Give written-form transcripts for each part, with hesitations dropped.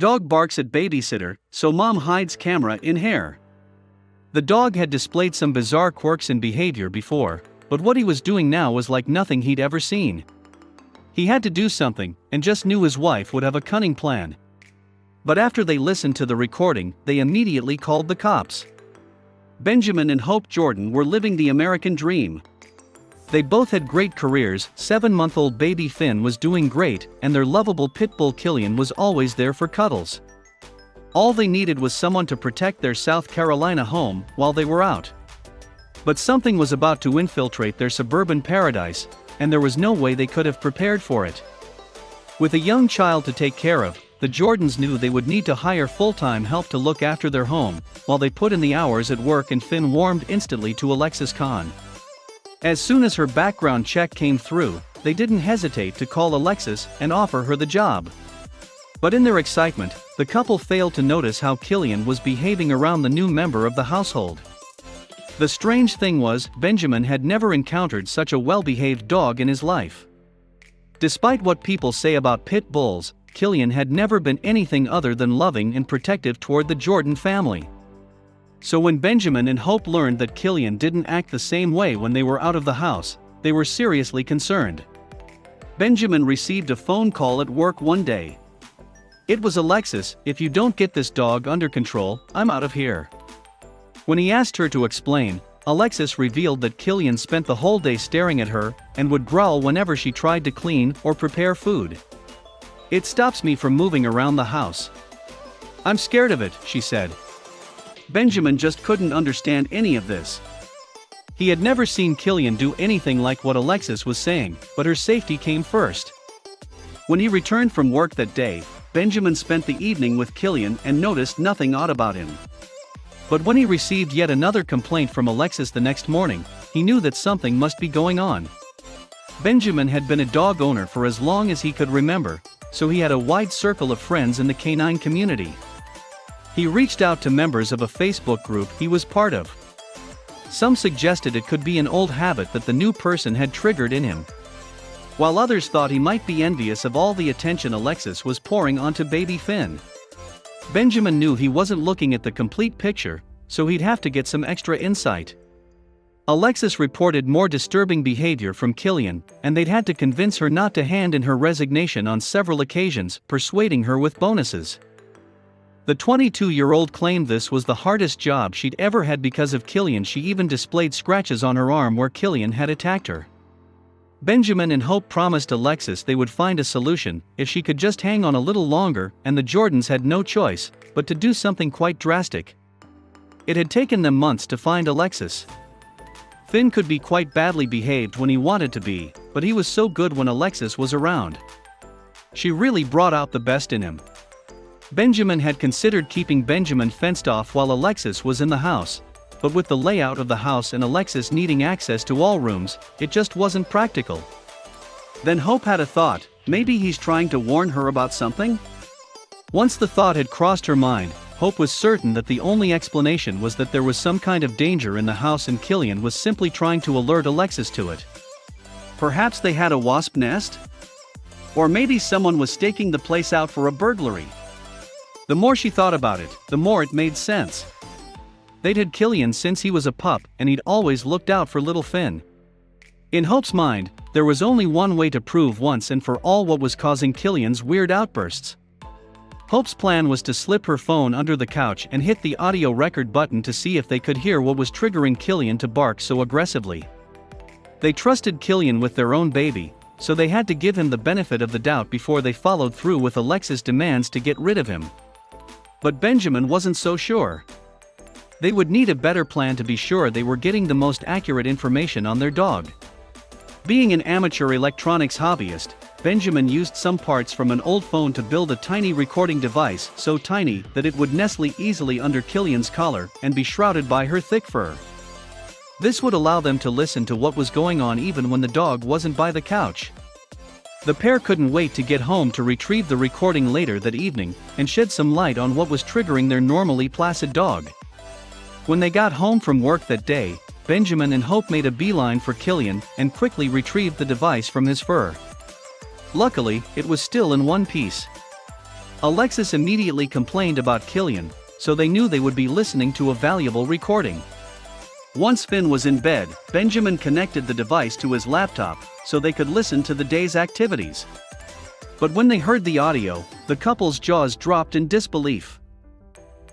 Dog barks at babysitter, so mom hides camera in hair. The dog had displayed some bizarre quirks in behavior before, but what he was doing now was like nothing he'd ever seen. He had to do something, and just knew his wife would have a cunning plan. But after they listened to the recording, they immediately called the cops. Benjamin and Hope Jordan were living the American dream. They both had great careers. 7-month-old baby Finn was doing great, and their lovable pit bull Killian was always there for cuddles. All they needed was someone to protect their South Carolina home while they were out. But something was about to infiltrate their suburban paradise, and there was no way they could have prepared for it. With a young child to take care of, the Jordans knew they would need to hire full-time help to look after their home, while they put in the hours at work, and Finn warmed instantly to Alexis Kahn. As soon as her background check came through, they didn't hesitate to call Alexis and offer her the job. But in their excitement, the couple failed to notice how Killian was behaving around the new member of the household. The strange thing was, Benjamin had never encountered such a well-behaved dog in his life. Despite what people say about pit bulls, Killian had never been anything other than loving and protective toward the Jordan family. So when Benjamin and Hope learned that Killian didn't act the same way when they were out of the house, they were seriously concerned. Benjamin received a phone call at work one day. It was Alexis. "If you don't get this dog under control, I'm out of here." When he asked her to explain, Alexis revealed that Killian spent the whole day staring at her and would growl whenever she tried to clean or prepare food. "It stops me from moving around the house. I'm scared of it," she said. Benjamin just couldn't understand any of this. He had never seen Killian do anything like what Alexis was saying, but her safety came first. When he returned from work that day, Benjamin spent the evening with Killian and noticed nothing odd about him. But when he received yet another complaint from Alexis the next morning, he knew that something must be going on. Benjamin had been a dog owner for as long as he could remember, so he had a wide circle of friends in the canine community. He reached out to members of a Facebook group he was part of. Some suggested it could be an old habit that the new person had triggered in him, while others thought he might be envious of all the attention Alexis was pouring onto baby Finn. Benjamin knew he wasn't looking at the complete picture, so he'd have to get some extra insight. Alexis reported more disturbing behavior from Killian, and they'd had to convince her not to hand in her resignation on several occasions, persuading her with bonuses. The 22-year-old claimed this was the hardest job she'd ever had because of Killian. She even displayed scratches on her arm where Killian had attacked her. Benjamin and Hope promised Alexis they would find a solution if she could just hang on a little longer, and the Jordans had no choice but to do something quite drastic. It had taken them months to find Alexis. Finn could be quite badly behaved when he wanted to be, but he was so good when Alexis was around. She really brought out the best in him. Benjamin had considered keeping Benjamin fenced off while Alexis was in the house, but with the layout of the house and Alexis needing access to all rooms, it just wasn't practical. Then Hope had a thought: maybe he's trying to warn her about something? Once the thought had crossed her mind, Hope was certain that the only explanation was that there was some kind of danger in the house and Killian was simply trying to alert Alexis to it. Perhaps they had a wasp nest? Or maybe someone was staking the place out for a burglary. The more she thought about it, the more it made sense. They'd had Killian since he was a pup, and he'd always looked out for little Finn. In Hope's mind, there was only one way to prove once and for all what was causing Killian's weird outbursts. Hope's plan was to slip her phone under the couch and hit the audio record button to see if they could hear what was triggering Killian to bark so aggressively. They trusted Killian with their own baby, so they had to give him the benefit of the doubt before they followed through with Alexis' demands to get rid of him. But Benjamin wasn't so sure. They would need a better plan to be sure they were getting the most accurate information on their dog. Being an amateur electronics hobbyist, Benjamin used some parts from an old phone to build a tiny recording device, so tiny that it would nestle easily under Killian's collar and be shrouded by her thick fur. This would allow them to listen to what was going on even when the dog wasn't by the couch. The pair couldn't wait to get home to retrieve the recording later that evening and shed some light on what was triggering their normally placid dog. When they got home from work that day, Benjamin and Hope made a beeline for Killian and quickly retrieved the device from his fur. Luckily, it was still in one piece. Alexis immediately complained about Killian, so they knew they would be listening to a valuable recording. Once Finn was in bed, Benjamin connected the device to his laptop so they could listen to the day's activities. But when they heard the audio, the couple's jaws dropped in disbelief.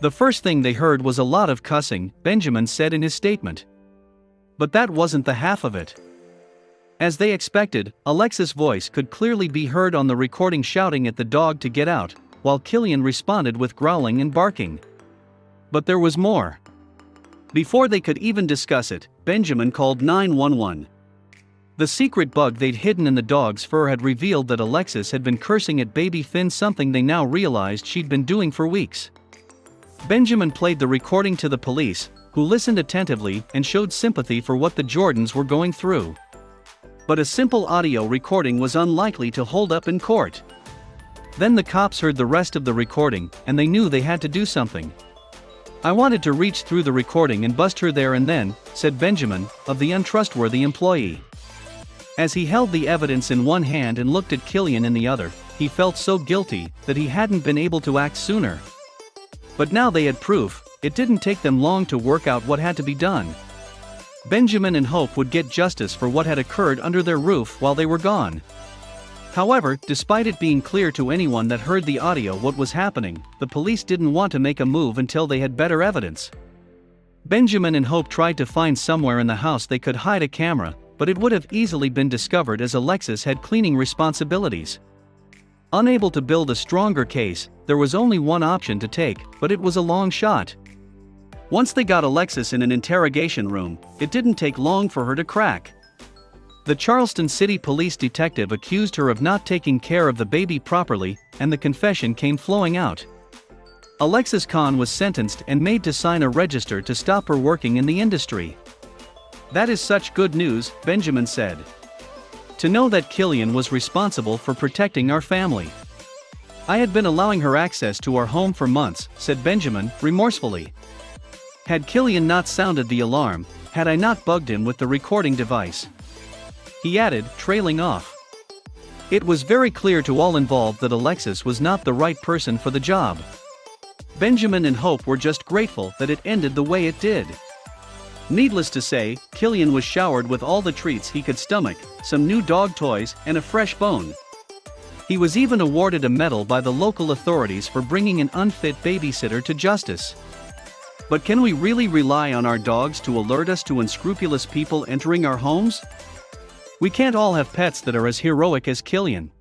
The first thing they heard was a lot of cussing, Benjamin said in his statement. But that wasn't the half of it. As they expected, Alexis' voice could clearly be heard on the recording shouting at the dog to get out, while Killian responded with growling and barking. But there was more. Before they could even discuss it, Benjamin called 911. The secret bug they'd hidden in the dog's fur had revealed that Alexis had been cursing at baby Finn, something they now realized she'd been doing for weeks. Benjamin played the recording to the police, who listened attentively and showed sympathy for what the Jordans were going through. But a simple audio recording was unlikely to hold up in court. Then the cops heard the rest of the recording, and they knew they had to do something. "I wanted to reach through the recording and bust her there and then," said Benjamin, of the untrustworthy employee. As he held the evidence in one hand and looked at Killian in the other, he felt so guilty that he hadn't been able to act sooner. But now they had proof. It didn't take them long to work out what had to be done. Benjamin and Hope would get justice for what had occurred under their roof while they were gone. However, despite it being clear to anyone that heard the audio what was happening, the police didn't want to make a move until they had better evidence. Benjamin and Hope tried to find somewhere in the house they could hide a camera, but it would have easily been discovered as Alexis had cleaning responsibilities. Unable to build a stronger case, there was only one option to take, but it was a long shot. Once they got Alexis in an interrogation room, it didn't take long for her to crack. The Charleston City Police detective accused her of not taking care of the baby properly, and the confession came flowing out. Alexis Kahn was sentenced and made to sign a register to stop her working in the industry. "That is such good news," Benjamin said. "To know that Killian was responsible for protecting our family. I had been allowing her access to our home for months," said Benjamin, remorsefully. "Had Killian not sounded the alarm, had I not bugged him with the recording device," he added, trailing off. It was very clear to all involved that Alexis was not the right person for the job. Benjamin and Hope were just grateful that it ended the way it did. Needless to say, Killian was showered with all the treats he could stomach, some new dog toys, and a fresh bone. He was even awarded a medal by the local authorities for bringing an unfit babysitter to justice. But can we really rely on our dogs to alert us to unscrupulous people entering our homes? We can't all have pets that are as heroic as Killian.